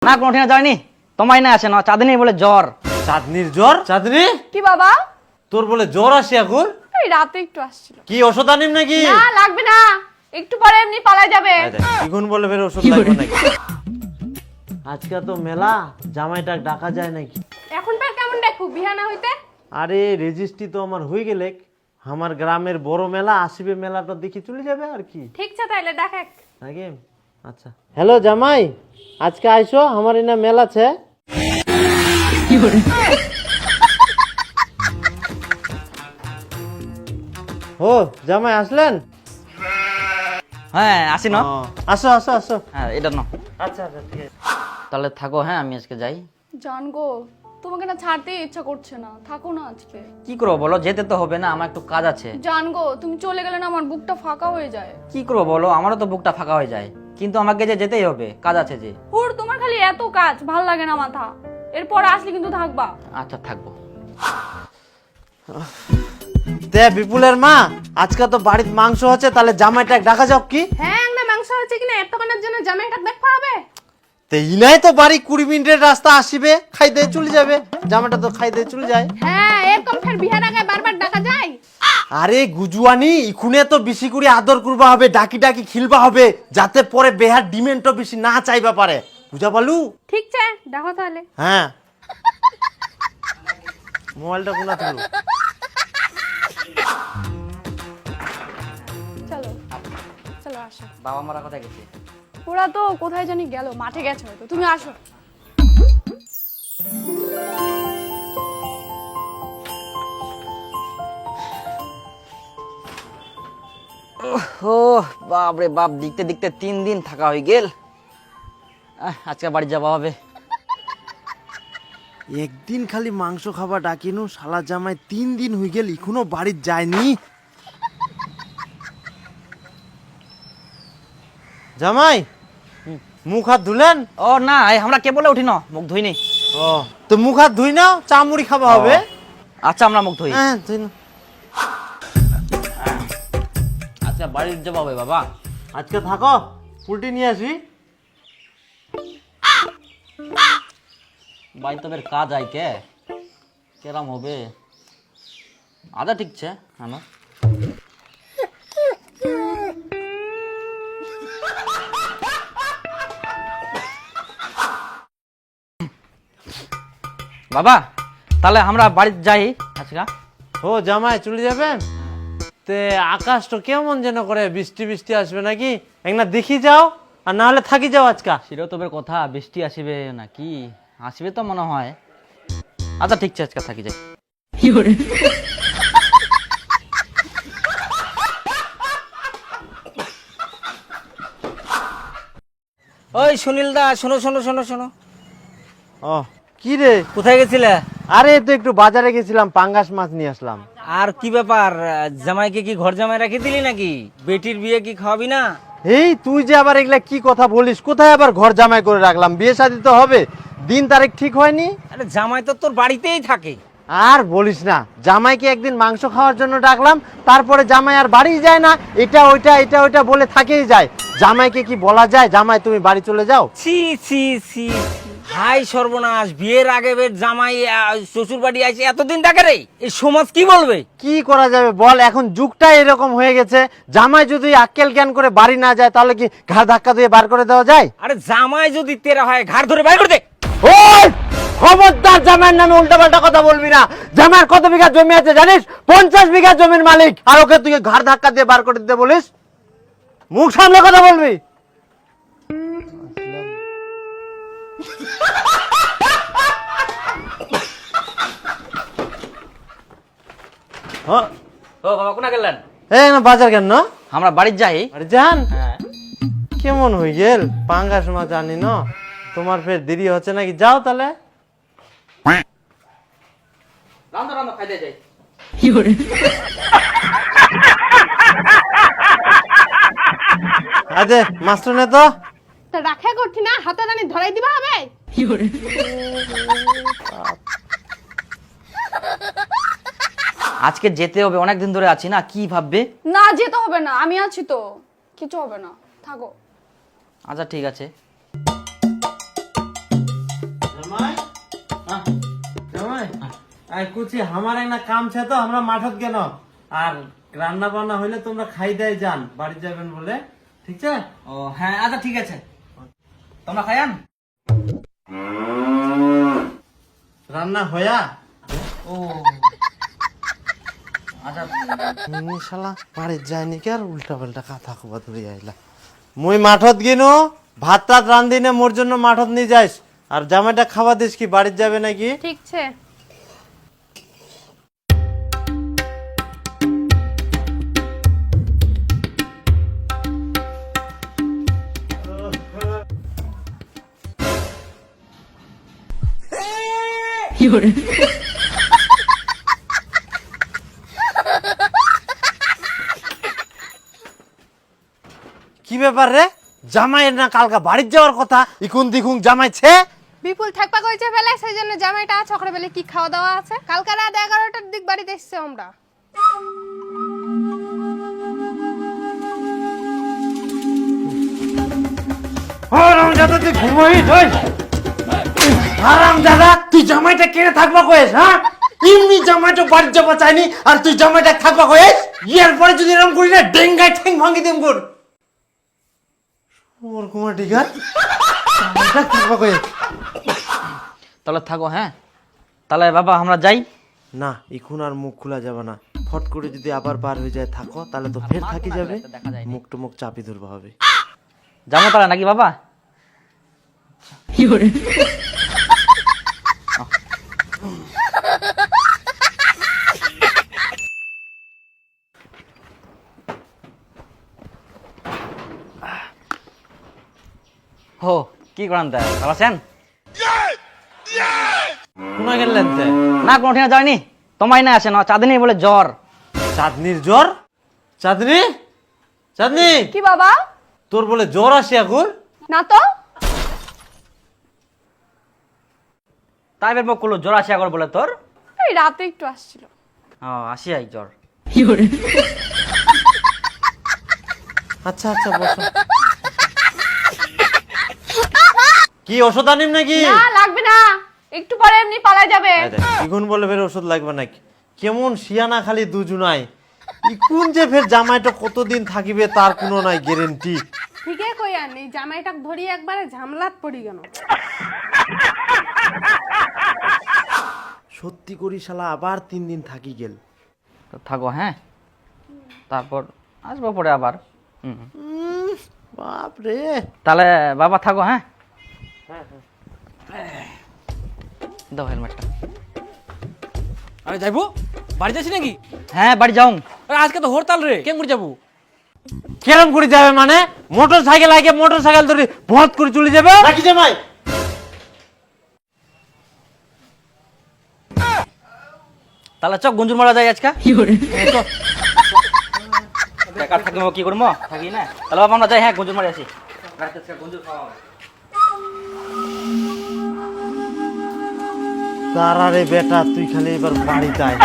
না কোনো ঠিনা যায়নি, তোমায় না আছে না, চাঁদনি বলে জ্বর। চাঁদনির জ্বর? চাঁদনি কি বাবা? তোর বলে জ্বর আসে এখন? এই রাতে একটু আসছিল। কি ওষুধ আনিম নাকি? না লাগবে না, একটু পরে এমনি পালাই যাবে। এখন বলে বের ওষুধ লাগবে নাকি? আজকে তো মেলা, জামাইটা ডাকা যায় নাকি? এখন ফের কেমন দেখো বিহানা হইতে? আরে রেজিস্ট্রি তো আমার হয়ে গেলে, আমার গ্রামের বড় মেলা আসবে, মেলাটা দেখি চলে যাবে আর কি। ঠিক আছে তাইলে দেখ নাকি? আচ্ছা। হ্যালো জামাই, আজকে আইসো, আমার এনা মেলা আছে। ও জামাই আসলেন? হ্যাঁ আসি না। আসো আসো আসো। হ্যাঁ এটা না। আচ্ছা আচ্ছা ঠিক আছে। তাহলে থাকো, হ্যাঁ আমি আজকে যাই। জান গো, তোমাকে না ছাড়তে ইচ্ছা করছে না, থাকো না আজকে। কি করবো বলো, যেতে তো হবে না, আমার একটু কাজ আছে। জান গো, তুমি চলে গেলে না আমার বুকটা ফাঁকা হয়ে যায়। কি করবো বলো, আমারও তো বুকটা ফাঁকা হয়ে যায়, কিন্তু আমাকে যে যেতেই হবে, কাজ আছে যে। হুর, তোমার খালি এত কাজ, ভাল লাগে না মাথা। এরপর আসলে কিন্তু থাকবা। আচ্ছা থাকবো। দে বিপুলের মা, আজকে তো বাড়িতে মাংস হচ্ছে, তাহলে জামাইটা ডাকা যাও কি? হ্যাঁ একটা মাংস আছে কিনা এতক্ষণের জন্য জামাইটা দেখতে হবে। তে ইনাই তো বাড়ি 20 মিনিটের রাস্তা আসিবে, খাই দিয়ে চলে যাবে, জামাইটা তো খাই দিয়ে চলে যায়। হ্যাঁ এরকম ফের বিহার আগে বারবার ডাকা যায়? আরে গুজুয়ানি, ইখুনে তো বেশি করে আদর করবা হবে, ডাকি ডাকি খিলবা হবে, যাতে পরে বেহার ডিমেন্টও বেশি না চাইবা পারে, বুঝা পালু? ঠিক আছে দেখো তাহলে। হ্যাঁ মোবাইলটা কোনা তুলো। চলো চলো আসো। বাবা মারা কোথায় গেছে? ওরা তো কোথায় জানি গেল, মাঠে গেছে হয়তো, তুমি আসো। ও বাপ রে বাপ, দেখতে দেখতে 3 দিন থাকা হয়ে গেল। আজকে বাড়ি যাওয়া হবে। একদিন খালি মাংস খাবার ডাকিনু, শালা জামাই 3 দিন হয়ে গেল এখনো বাড়ির যায়নি। জামাই মুখ হাত ধুলেন? ও না, আমরা কে বলে উঠি না, মুখ ধুইনি। ও তো মুখ হাত ধুই নাও, চা মুড়ি খাওয়া হবে। আচ্ছা আমরা মুখ ধুই। হ্যাঁ ধুই নাও। আচ্ছা বাড়ি যাওয়া হবে বাবা। আজকে থাকো, পুলটি নিয়ে আসি। বাড়ি তো বের কাজ আই কে কেরাম হবে। আদা ঠিক আছে আমার। বাবা তাহলে আমরা বাড়ি যাই আজকে। ও জামাই চলে যাবেন? তে আকাশটা কেমন যেন করে, বৃষ্টি বৃষ্টি আসবে নাকি? একনা দেখি যাও, আর না হলে থাকি যাও আজকা। সেটাও তো বের কথা, বৃষ্টি আসবে নাকি? আসবে তো মনে হয়। আচ্ছা ঠিক আছে আজকে থাকি যাই। ওই সুনীল দা, শোনো শোনো শোনো শোনো। ও কি রে? কোথায় গেছিলে? আরে তো একটু বাজারে গেছিলাম, পাঙ্গাস মাছ নিয়ে আসলাম। আর কি ব্যাপার, জামাইকে কি ঘর জামাই রাখি দিলি নাকি? বেটির বিয়ে কি খাওয়াবি না? এই তুই যে আবার এগুলা কি কথা বলিস? কোথায় আবার ঘর জামাই করে রাখলাম? বিয়ে শাদী তো হবে, দিন তারিখ ঠিক হয়নি। আরে জামাই তো তোর বাড়িতেই থাকে। আর বলিস না, জামাইকে একদিন মাংস খাওয়ার জন্য ডাকলাম, তারপরে জামাই আর বাড়ি যায় না, এটা ওইটা বলে থাকেই যায়। জামাইকে কি বলা যায়, জামাই তুমি বাড়ি চলে যাও? ছি ছি ছি, হাই সর্বনাশ, বিয়ের আগে বের জামাই শ্বশুর বাড়ি আসে এতদিন থাকে রে, এই সমাজ কি বলবে? কি করা যাবে বল, এখন যুগটা এরকম হয়ে গেছে। জামাই যদি আক্কেল জ্ঞান করে বাড়ি না যায়, তাহলে কি ঘাড় ধাক্কা দিয়ে বার করে দেওয়া যায়? আরে জামাই যদি তেরা হয়, ঘাড় ধরে বাইর করে দে। ওই খবরদার, জামাইয়ের নামে উল্টাপাল্টা কথা বলবি না। জামাইয়ের কত বিঘা জমি আছে জানিস? 50 বিঘা জমির মালিক, আর ওকে তুই ঘাড় ধাক্কা দিয়ে বার করে দিতে বলিস? মুখ সামলে কথা বলবি। হ্যাঁ, ও বাবা কোনা গেলেন? এই না বাজার কেন? আমরা বাড়ি যাই। আরে যান। হ্যাঁ কেমন হয়ে গেল, পাঙ্গাস মাছ জানি না, তোমার ফের দেরি হচ্ছে নাকি? যাও তাহলে। রান্না রান্না খাইতে যাই। আরে মাস্টার নে তো। তা রাখা করছি না, হাতে জানি ধরাই দিবা হবে। আজকে যেতে হবে, অনেক দিন ধরে আছি না, কি ভাববে? না যেতে হবে না, আমি আছি তো, কিছু হবে না, থাকো। আচ্ছা ঠিক আছে। আর কুচি আমার একটা কাম ছে তো আমরা মাঠত কেন আর রান্না বান্না হইলে তোমরা খাই দেয় যান বাড়ি যাবেন বলে ঠিক আছে। ও হ্যাঁ আচ্ছা ঠিক আছে, তোমরা খাইয়ান। রান্না হয়া ও আচ্ছা শালা বাড়ি যায়নি কি আর উল্টা পাল্টা কথা খবর ধরে আইলা। মুই মাঠত গিনু ভাত টাত রান্ধি না মোর জন্য মাঠত নিয়ে যাইস আর জামাইটা খাওয়া দিস কি বাড়িতে যাবে নাকি। ঠিক আছে। কি ব্যাপার রে জামাইয়ের না কালকা বাড়িতে যাওয়ার কথা ইকুন দিকুন জামাইছে। বিপুল থাকপা কইছে ফেলে সেই জন্য জামাইটা ছকরে বেলে কি খাওয়া দাওয়া আছে কালকে রাত 11টার দিক বাড়িতে এসছে আমরা। হারামজাদা তুই ঘুমাই ধই। হারামজাদা তুই জামাইটা কেনে থাকবা কইস হ্যাঁ? এমনি জামাইটা বাড়ি যাবা চাইনি আর তুই জামাইটা থাকবা কইস। ইয়ার পরে যদি এরকম করি না ডেঙ্গায় ঠ্যাং ভাঙি দেম কর। ওর কুমার ডিগার জামাইটা থাকবা কইস। তাহলে থাকো হ্যাঁ, তাহলে বাবা আমরা যাই। না এখন আর মুখ খোলা যাবে না, ফট করে যদি আবার বার হয়ে যায় থাকো তাহলে তো ফের থাকি যাবে, দেখা যায় মুখ টু মুখ চাপি ধরবা হবে। যাবো তাহলে নাকি বাবা? হো কি করান তা ভালো আছেন? কোনা গেলেন তে? না কোনো ঠিনা যায়নি, তোমায় না আসে না চাঁদনি বলে জ্বর। চাঁদনির জ্বর? চাঁদনি চাঁদনি কি বাবা? তোর বলে জ্বর আসে এখন? না তো। তাই বের করলো জ্বর আসে একবার বলে তোর। এই রাতে একটু আসছিল। ও আসি আই জ্বর। আচ্ছা আচ্ছা বসো। কি ওষুধ আনিম নাকি? না লাগবে না, একটু পরে এমনি পালা যাবে। ইগুন বলে ফের ওষুধ লাগবে নাকি? কেমন শিয়ানা খালি দুজনাই। ইকুন যে ফের জামাইটা কতদিন থাকিবে তার কোনো নাই গ্যারেন্টি। ঠিকই কই আর নেই জামাইটা ধরি একবারে ঝামলাত পড়ি গেল। সত্যি করি শালা আবার 3 দিন থাকি গেল। তো থাকো হ্যাঁ, তারপর আসবো পরে আবার। বাপ রে। তাহলে বাবা থাকো হ্যাঁ। দাও হেলমেটটা। আরে যাইবো বাড়ি যাচ্ছি নাকি? হ্যাঁ বাড়ি যাও। আরে আজকে তো হরতাল রে, কেমন করে যাবো? কেরম করে যাবে মানে? মোটর সাইকেল আগে মোটর সাইকেল ধরে ভত করে চলে যাবে নাকি জামাই? তাহলে চক গঞ্জুর মারা যায় আজকে। বেকার থাকি কি করবো থাকি না, তাহলে বাবা আমরা যাই হ্যাঁ গঞ্জুর মারি আসি। গঞ্জুর খাওয়া হবে। তারা রে বেটা তুই খালি এবার বাড়িতে আয়।